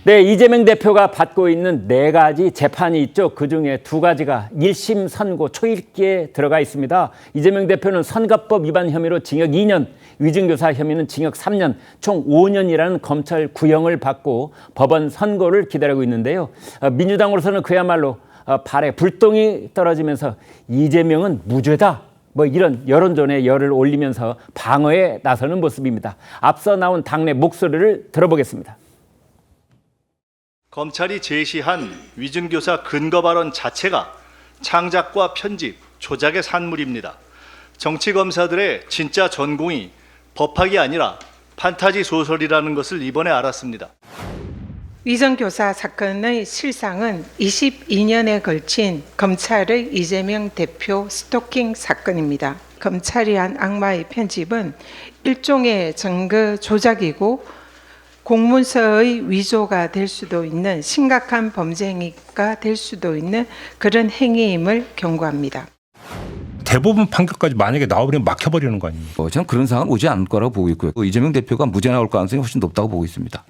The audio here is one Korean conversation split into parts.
네, 이재명 대표가 받고 있는 4가지 재판이 있죠. 그중에 2가지가 1심 선고 초읽기에 들어가 있습니다. 이재명 대표는 선거법 위반 혐의로 징역 2년, 위증교사 혐의는 징역 3년, 총 5년이라는 검찰 구형을 받고 법원 선고를 기다리고 있는데요. 민주당으로서는 그야말로 발에 불똥이 떨어지면서 이재명은 무죄다, 이런 여론전에 열을 올리면서 방어에 나서는 모습입니다. 앞서 나온 당내 목소리를 들어보겠습니다. 검찰이 제시한 위증교사 근거 발언 자체가 창작과 편집, 조작의 산물입니다. 정치검사들의 진짜 전공이 법학이 아니라 판타지 소설이라는 것을 이번에 알았습니다. 위정교사 사건의 실상은 22년에 걸친 검찰의 이재명 대표 스토킹 사건입니다. 검찰이 한 악마의 편집은 일종의 증거 조작이고 공문서의 위조가 될 수도 있는 심각한 범죄 행위가 될 수도 있는 그런 행위임을 경고합니다. 대법원 판결까지 만약에 나오면 막혀버리는 거 아닙니까? 저는 그런 상황 오지 않을 거라고 보고 있고요. 이재명 대표가 무죄 나올 가능성이 훨씬 높다고 보고 있습니다.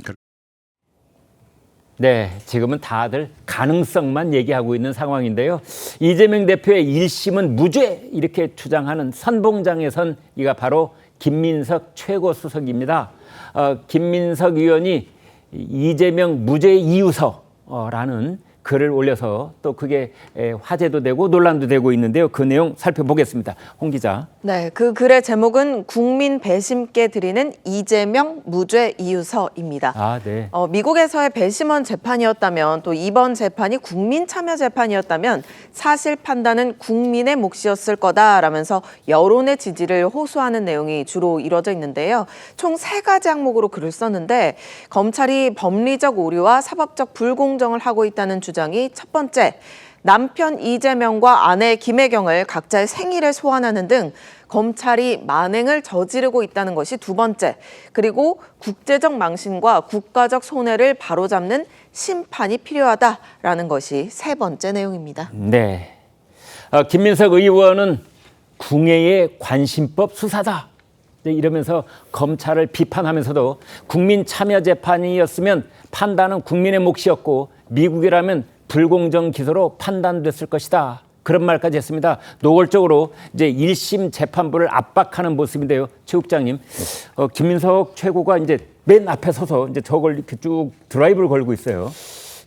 네, 지금은 다들 가능성만 얘기하고 있는 상황인데요. 이재명 대표의 1심은 무죄 이렇게 주장하는 선봉장에 선 이가 바로 김민석 최고수석입니다. 김민석 의원이 이재명 무죄 이유서라는 글을 올려서 또 그게 화제도 되고 논란도 되고 있는데요. 그 내용 살펴보겠습니다. 홍 기자. 네, 그 글의 제목은 국민 배심께 드리는 이재명 무죄 이유서입니다. 아, 네. 미국에서의 배심원 재판이었다면 또 이번 재판이 국민 참여 재판이었다면 사실 판단은 국민의 몫이었을 거다라면서 여론의 지지를 호소하는 내용이 주로 이루어져 있는데요. 총 3가지 항목으로 글을 썼는데 검찰이 법리적 오류와 사법적 불공정을 하고 있다는 주장이 첫 번째, 남편 이재명과 아내 김혜경을 각자의 생일에 소환하는 등 검찰이 만행을 저지르고 있다는 것이 두 번째, 그리고 국제적 망신과 국가적 손해를 바로잡는 심판이 필요하다라는 것이 세 번째 내용입니다. 네, 김민석 의원은 궁예의 관심법 수사다 이러면서 검찰을 비판하면서도 국민 참여 재판이었으면 판단은 국민의 몫이었고 미국이라면 불공정 기소로 판단됐을 것이다. 그런 말까지 했습니다. 노골적으로 이제 1심 재판부를 압박하는 모습인데요. 최 국장님, 김민석 최고가 이제 맨 앞에 서서 이제 저걸 이렇게 쭉 드라이브를 걸고 있어요.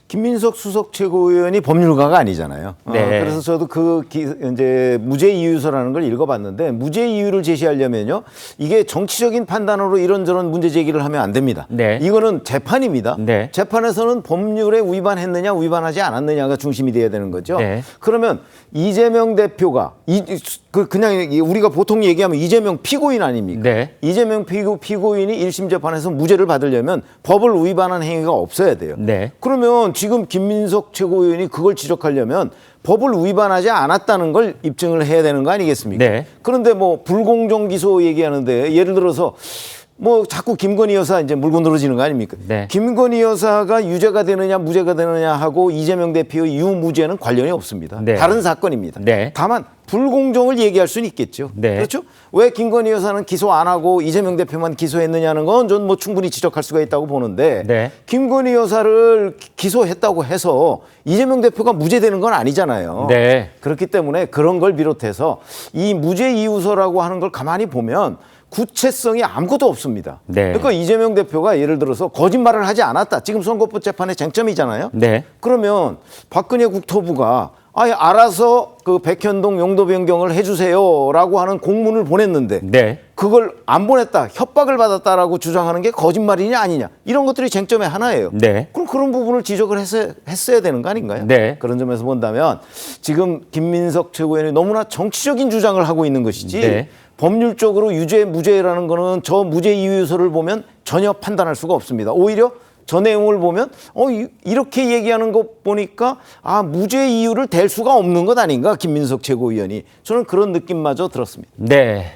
김민석 수석 최고위원이 법률가가 아니잖아요. 네. 그래서 저도 이제 무죄 이유서라는 걸 읽어봤는데 무죄 이유를 제시하려면요, 이게 정치적인 판단으로 이런저런 문제 제기를 하면 안 됩니다. 네. 이거는 재판입니다. 네. 재판에서는 법률에 위반했느냐 위반하지 않았느냐가 중심이 돼야 되는 거죠. 네. 그러면 이재명 대표가 그냥 우리가 보통 얘기하면 이재명 피고인 아닙니까? 네. 이재명 피고인이 1심 재판에서 무죄를 받으려면 법을 위반한 행위가 없어야 돼요. 네. 그러면 지금 김민석 최고위원이 그걸 지적하려면 법을 위반하지 않았다는 걸 입증을 해야 되는 거 아니겠습니까? 네. 그런데 불공정 기소 얘기하는데 예를 들어서 자꾸 김건희 여사 이제 물고 늘어지는 거 아닙니까? 네. 김건희 여사가 유죄가 되느냐 무죄가 되느냐 하고 이재명 대표의 유무죄는 관련이 없습니다. 네. 다른 사건입니다. 네. 다만 불공정을 얘기할 수는 있겠죠. 네. 그렇죠? 왜 김건희 여사는 기소 안 하고 이재명 대표만 기소했느냐는 건 전 충분히 지적할 수가 있다고 보는데 네. 김건희 여사를 기소했다고 해서 이재명 대표가 무죄되는 건 아니잖아요. 네. 그렇기 때문에 그런 걸 비롯해서 이 무죄 이유서라고 하는 걸 가만히 보면 구체성이 아무것도 없습니다. 네. 그러니까 이재명 대표가 예를 들어서 거짓말을 하지 않았다. 지금 선거법 재판의 쟁점이잖아요. 네. 그러면 박근혜 국토부가 알아서 그 백현동 용도 변경을 해주세요라고 하는 공문을 보냈는데 네. 그걸 안 보냈다, 협박을 받았다라고 주장하는 게 거짓말이냐 아니냐, 이런 것들이 쟁점의 하나예요. 네. 그럼 그런 부분을 지적을 했어야 되는 거 아닌가요? 네. 그런 점에서 본다면 지금 김민석 최고위원이 너무나 정치적인 주장을 하고 있는 것이지 네. 법률적으로 유죄 무죄라는 거는 저 무죄 이유서를 보면 전혀 판단할 수가 없습니다. 오히려 저 내용을 보면 이렇게 얘기하는 것 보니까 무죄 이유를 댈 수가 없는 것 아닌가, 김민석 최고위원이. 저는 그런 느낌마저 들었습니다. 네.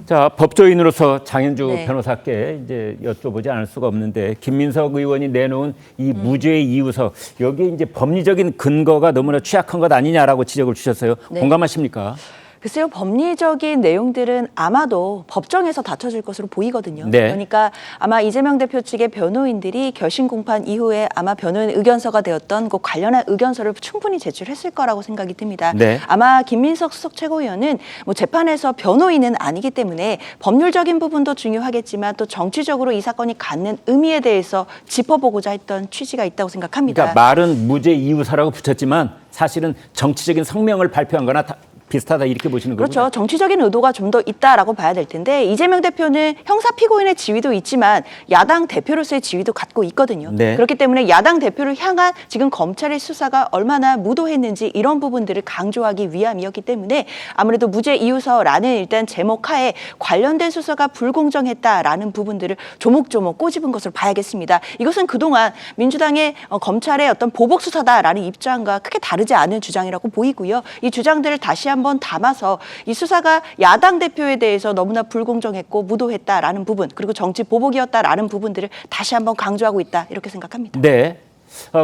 자, 법조인으로서 장현주 네. 변호사께 이제 여쭤보지 않을 수가 없는데, 김민석 의원이 내놓은 이 무죄 이유서, 여기에 이제 법리적인 근거가 너무나 취약한 것 아니냐라고 지적을 주셨어요. 네. 공감하십니까? 글쎄요, 법리적인 내용들은 아마도 법정에서 다퉈질 것으로 보이거든요. 네. 그러니까 아마 이재명 대표 측의 변호인들이 결심 공판 이후에 아마 변호인 의견서가 되었던 그 관련한 의견서를 충분히 제출했을 거라고 생각이 듭니다. 네. 아마 김민석 수석 최고위원은 뭐 재판에서 변호인은 아니기 때문에 법률적인 부분도 중요하겠지만 또 정치적으로 이 사건이 갖는 의미에 대해서 짚어보고자 했던 취지가 있다고 생각합니다. 그러니까 말은 무죄 이유서라고 붙였지만 사실은 정치적인 성명을 발표한 거나 비슷하다 이렇게 보시는 거죠? 그렇죠. 정치적인 의도가 좀 더 있다라고 봐야 될 텐데 이재명 대표는 형사 피고인의 지위도 있지만 야당 대표로서의 지위도 갖고 있거든요. 네. 그렇기 때문에 야당 대표를 향한 지금 검찰의 수사가 얼마나 무도했는지 이런 부분들을 강조하기 위함이었기 때문에 아무래도 무죄 이유서라는 일단 제목 하에 관련된 수사가 불공정했다라는 부분들을 조목조목 꼬집은 것으로 봐야겠습니다. 이것은 그동안 민주당의 검찰의 어떤 보복 수사다라는 입장과 크게 다르지 않은 주장이라고 보이고요. 이 주장들을 다시 한번 담아서 이 수사가 야당 대표에 대해서 너무나 불공정했고 무도했다라는 부분 그리고 정치 보복이었다라는 부분들을 다시 한번 강조하고 있다 이렇게 생각합니다. 네.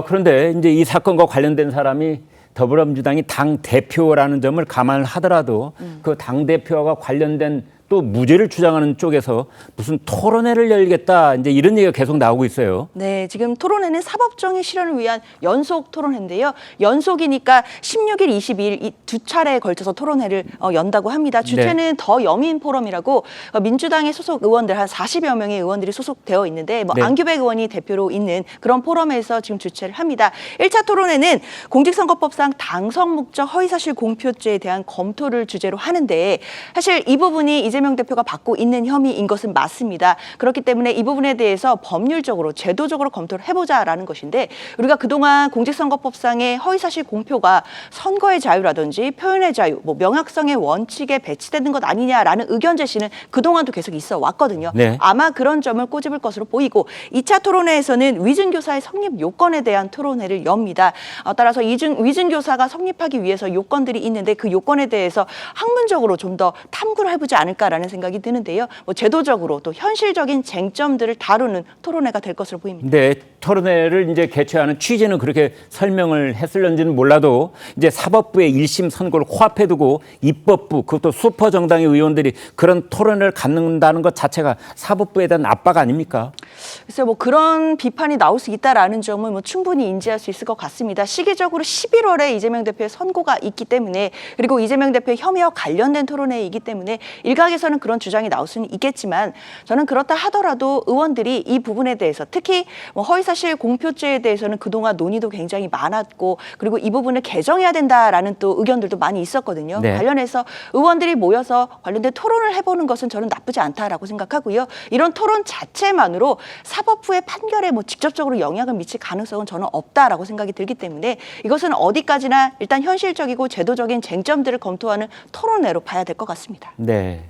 그런데 이제 이 사건과 관련된 사람이 더불어민주당이 당 대표라는 점을 감안하더라도 그 당 대표와 관련된 또 무죄를 주장하는 쪽에서 무슨 토론회를 열겠다 이제 이런 얘기가 계속 나오고 있어요. 네, 지금 토론회는 사법정의 실현을 위한 연속 토론회인데요. 연속이니까 16일, 22일 이 두 차례에 걸쳐서 토론회를 연다고 합니다. 주체는 네. 더 여민 포럼이라고 민주당의 소속 의원들 한 40여 명의 의원들이 소속되어 있는데 네. 안규백 의원이 대표로 있는 그런 포럼에서 지금 주최를 합니다. 1차 토론회는 공직선거법상 당선 목적 허위사실 공표죄에 대한 검토를 주제로 하는데 사실 이 부분이 이재명 대표가 받고 있는 혐의인 것은 맞습니다. 그렇기 때문에 이 부분에 대해서 법률적으로 제도적으로 검토를 해보자라는 것인데 우리가 그동안 공직선거법상의 허위사실 공표가 선거의 자유라든지 표현의 자유, 뭐 명확성의 원칙에 배치되는 것 아니냐라는 의견 제시는 그동안도 계속 있어 왔거든요. 네. 아마 그런 점을 꼬집을 것으로 보이고 2차 토론회에서는 위증교사의 성립 요건에 대한 토론회를 엽니다. 따라서 위증교사가 성립하기 위해서 요건들이 있는데 그 요건에 대해서 학문적으로 좀 더 탐구를 해보지 않을까라는 생각이 드는데요. 뭐 제도적으로 또 현실적인 쟁점들을 다루는 토론회가 될 것으로 보입니다. 네, 토론회를 이제 개최하는 취지는 그렇게 설명을 했을런지는 몰라도 이제 사법부의 1심 선고를 코앞에 두고 입법부 그것도 슈퍼 정당의 의원들이 그런 토론회를 갖는다는 것 자체가 사법부에 대한 압박 아닙니까? 그래서 뭐 그런 비판이 나올 수 있다라는 점은 뭐 충분히 인지할 수 있을 것 같습니다. 시기적으로 11월에 이재명 대표의 선고가 있기 때문에 그리고 이재명 대표의 혐의와 관련된 토론회이기 때문에 일각에서는 그런 주장이 나올 수는 있겠지만 저는 그렇다 하더라도 의원들이 이 부분에 대해서 특히 뭐 허위사실 공표죄에 대해서는 그동안 논의도 굉장히 많았고 그리고 이 부분을 개정해야 된다라는 또 의견들도 많이 있었거든요. 네. 관련해서 의원들이 모여서 관련된 토론을 해보는 것은 저는 나쁘지 않다라고 생각하고요. 이런 토론 자체만으로 사법부의 판결에 뭐 직접적으로 영향을 미칠 가능성은 저는 없다라고 생각이 들기 때문에 이것은 어디까지나 일단 현실적이고 제도적인 쟁점들을 검토하는 토론회로 봐야 될 것 같습니다. 네.